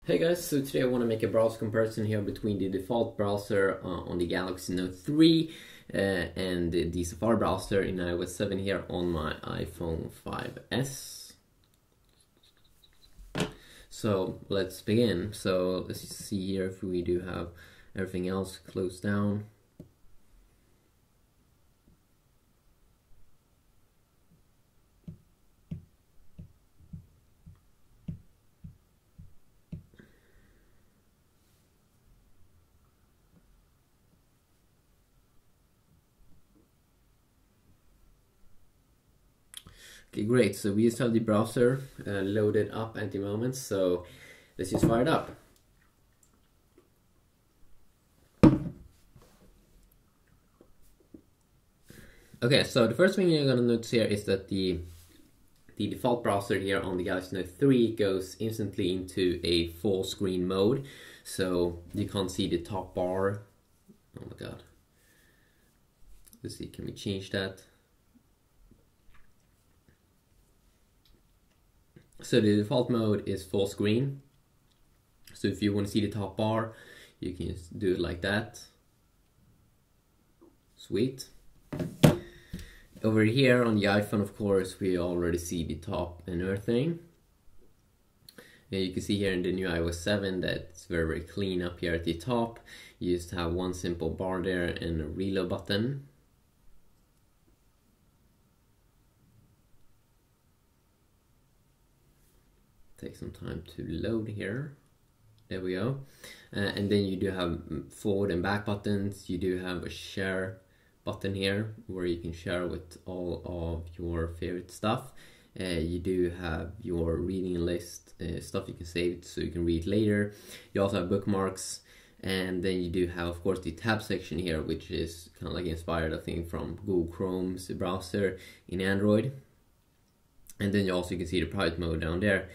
Hey guys, so today I want to make a browser comparison here between the default browser on the Galaxy Note 3 and the Safari browser in iOS 7 here on my iPhone 5S. So let's begin. So let's see here if we do have everything else closed down. Okay, great. So we just have the browser loaded up at the moment, so let's just fire it up. Okay, so the first thing you're gonna notice here is that the default browser here on the Galaxy Note 3 goes instantly into a full screen mode, so you can't see the top bar. Oh my god. Let's see, can we change that? So the default mode is full screen. So if you want to see the top bar, you can just do it like that. Sweet. Over here on the iPhone, of course, we already see the top and everything. And you can see here in the new iOS 7 that it's very, very clean up here at the top. You just have one simple bar there and a reload button. Take some time to load here. There we go. And then you do have forward and back buttons. You do have a share button here where you can share with all of your favorite stuff. You do have your reading list, stuff you can save so you can read later. You also have bookmarks, and then you do have, of course, the tab section here, which is kind of like inspired, I think, from Google Chrome's browser in Android. And then you also can see the private mode down there.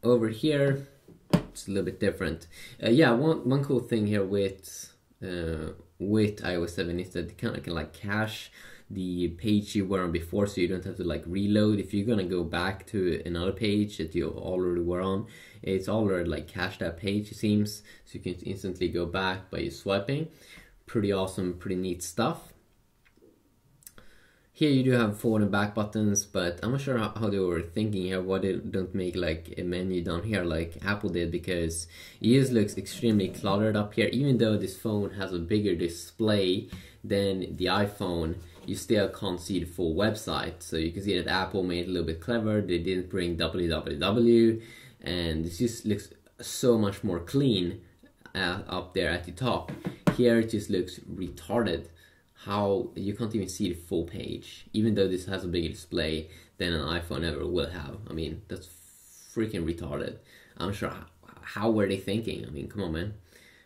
Over here, it's a little bit different. Yeah, one cool thing here with iOS 7 is that it kind of can like cache the page you were on before, so you don't have to like reload. If you're gonna go back to another page that you already were on, it's already like cached that page, it seems, so you can instantly go back by swiping. Pretty awesome, pretty neat stuff. Here you do have forward and back buttons, but I'm not sure how they were thinking here, why they don't make like a menu down here like Apple did, because it just looks extremely cluttered up here. Even though this phone has a bigger display than the iPhone, you still can't see the full website. So you can see that Apple made it a little bit clever. They didn't bring www, and this just looks so much more clean up there at the top. Here it just looks retarded. How you can't even see the full page, even though this has a bigger display than an iPhone ever will have. I mean, that's freaking retarded. I'm sure, how were they thinking? I mean, come on, man.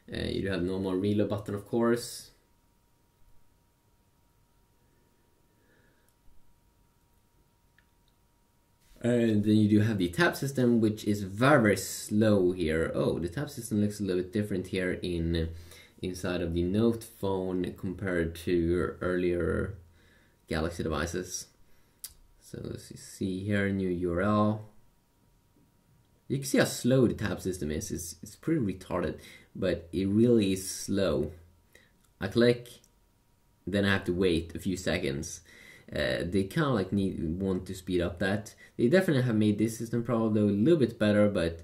You do have normal reload button, of course. And then you do have the tab system, which is very, very slow here. Oh, the tab system looks a little bit different here inside of the Note phone compared to your earlier Galaxy devices. So let's see here, new URL. You can see how slow the tab system is. It's pretty retarded, but it really is slow. I click, then I have to wait a few seconds. They kind of like want to speed up that. They definitely have made this system probably a little bit better, but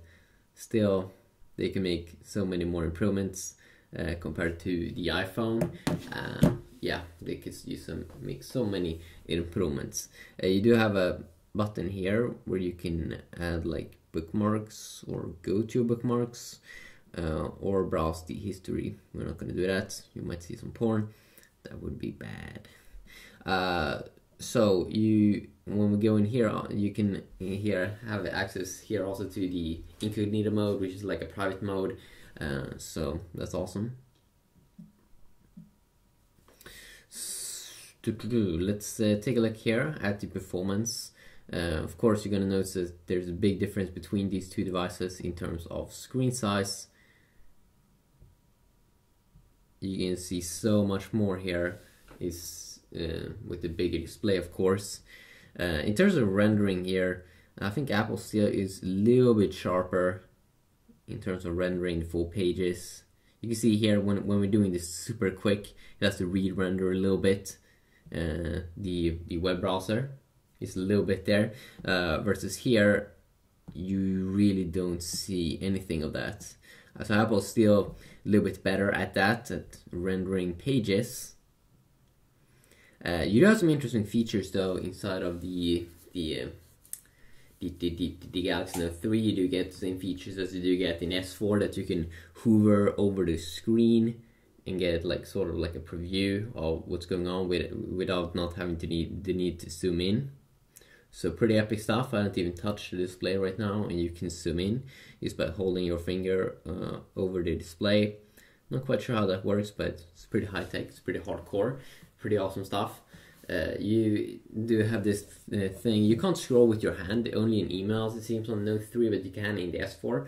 still they can make so many more improvements. Compared to the iPhone. Yeah, they could make so many improvements. You do have a button here where you can add like bookmarks or go to bookmarks or browse the history. We're not going to do that. You might see some porn. That would be bad. So when we go in here, you can here have access here also to the incognito mode, which is like a private mode. So that's awesome. Let's take a look here at the performance. Of course, you're going to notice that there's a big difference between these two devices in terms of screen size. You can see so much more here is with the bigger display, of course. In terms of rendering here, I think Apple still is a little bit sharper in terms of rendering full pages. You can see here when we're doing this super quick, it has to re-render a little bit. The web browser is a little bit there, versus here you really don't see anything of that. So Apple's still a little bit better at that, at rendering pages. You do have some interesting features though inside of the Galaxy Note 3. You do get the same features as you do get in S4, that you can hover over the screen and get like sort of like a preview of what's going on without not having the need to zoom in. So pretty epic stuff. I don't even touch the display right now, and you can zoom in just by holding your finger over the display. Not quite sure how that works, but it's pretty high tech, it's pretty hardcore, pretty awesome stuff. You do have this thing, you can't scroll with your hand, only in emails it seems on Note 3, but you can in the S4,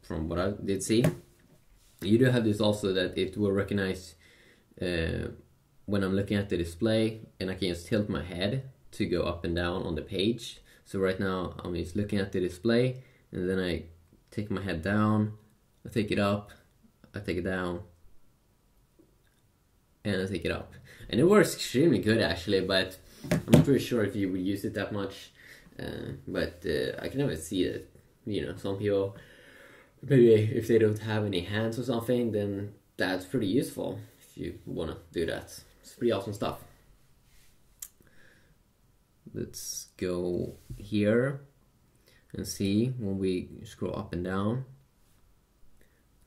from what I did see. You do have this also, that it will recognize when I'm looking at the display, and I can just tilt my head to go up and down on the page. So right now I'm just looking at the display, and then I take my head down, I take it up, I take it down, and I take it up. And it works extremely good actually, but I'm not really sure if you would use it that much. But I can never see that, you know, some people, maybe if they don't have any hands or something, then that's pretty useful if you want to do that. It's pretty awesome stuff. Let's go here and see when we scroll up and down.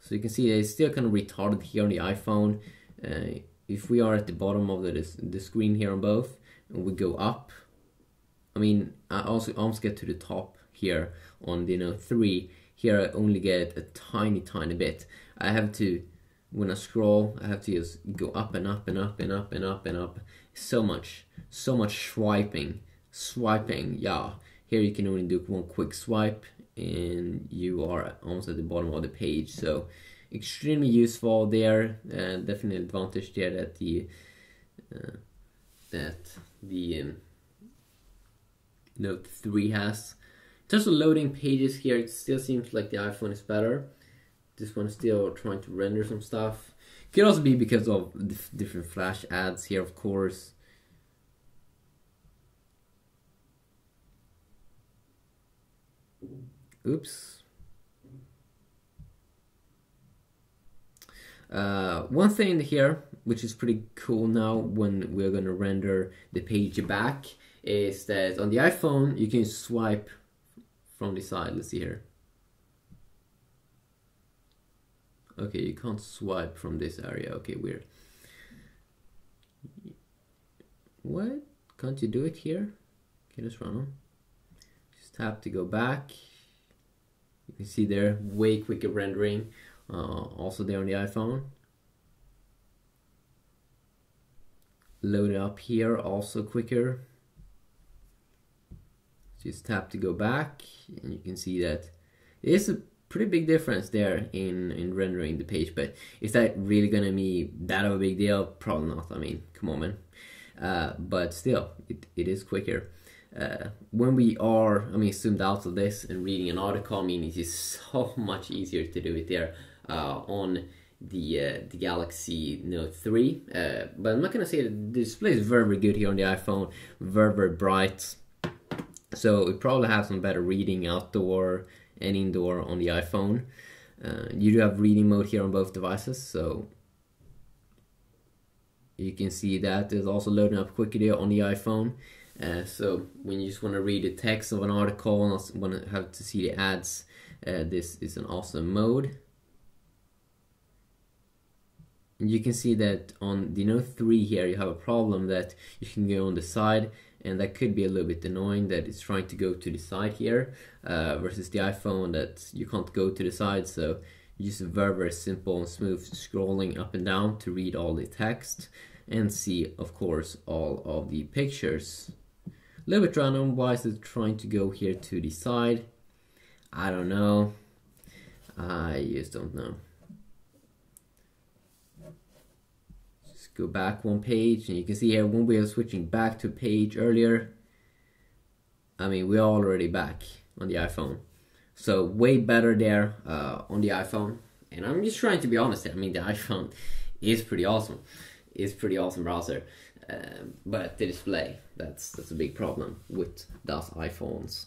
So you can see it's still kind of retarded here on the iPhone. If we are at the bottom of the screen here on both, and we go up, I mean, I also almost get to the top here on the Note 3. Here I only get a tiny bit. I have to, when I scroll, I have to just go up and up and up and up and up and up. So much swiping, yeah. Here you can only do one quick swipe and you are almost at the bottom of the page. So extremely useful there. Definitely an advantage there that the Note 3 has. In terms of loading pages here, it still seems like the iPhone is better. This one is still trying to render some stuff. Could also be because of different flash ads here, of course. Oops. One thing here, which is pretty cool now when we're going to render the page back, is that on the iPhone you can swipe from the side. Let's see here. Okay, you can't swipe from this area. Okay, weird. What? Can't you do it here? Okay, let's run on. Just tap to go back. You can see there, way quicker rendering. Also there on the iPhone. Load it up here, also quicker. Just tap to go back, and you can see that it is a pretty big difference there in rendering the page. But is that really gonna be that of a big deal? Probably not. I mean, come on, man. But still, it is quicker. When we are, I mean, zoomed out of this and reading an article, I mean, it is so much easier to do it there on the Galaxy Note 3. But I'm not gonna say that the display is very good here on the iPhone, very bright. So it probably has some better reading outdoor and indoor on the iPhone. You do have reading mode here on both devices, so you can see that it's also loading up quickly on the iPhone. So when you just want to read the text of an article and also want to have to see the ads, this is an awesome mode. And you can see that on the Note 3 here you have a problem that you can go on the side, and that could be a little bit annoying that it's trying to go to the side here, versus the iPhone that you can't go to the side. So use very simple and smooth scrolling up and down to read all the text and see, of course, all of the pictures. A little bit random. Why is it trying to go here to the side? I don't know. I just don't know. Just go back one page, and you can see here when we are switching back to page earlier, I mean, we're already back on the iPhone. So way better there on the iPhone. And I'm just trying to be honest here. I mean, the iPhone is pretty awesome. It's pretty awesome browser. But the display, that's a big problem with those iPhones.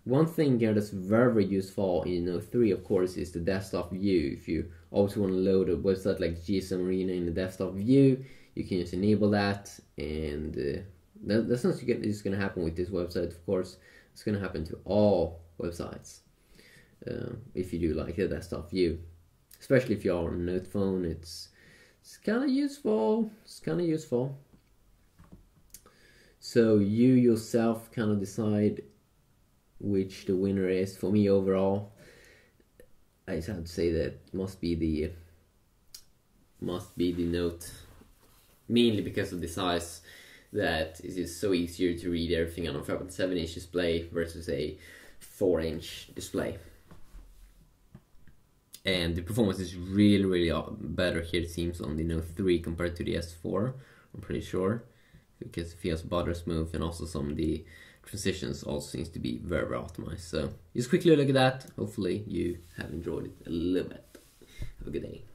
One thing here that's very useful in Note 3, of course, is the desktop view. If you also want to load a website like GSM Arena in the desktop view, you can just enable that, and that's not just going to happen with this website, of course. It's going to happen to all websites if you do like the desktop view. Especially if you're on a Note phone, it's kind of useful. It's kind of useful. So you yourself kind of decide which the winner is. For me, overall, I just have to say that must be the Note, mainly because of the size. That is just so easier to read everything on a 5.7-inch display versus a 4-inch display. And the performance is really better here, it seems, on the Note 3 compared to the S4, I'm pretty sure, because it feels butter smooth, and also some of the transitions also seems to be very optimized. So just quickly look at that. Hopefully you have enjoyed it a little bit. Have a good day.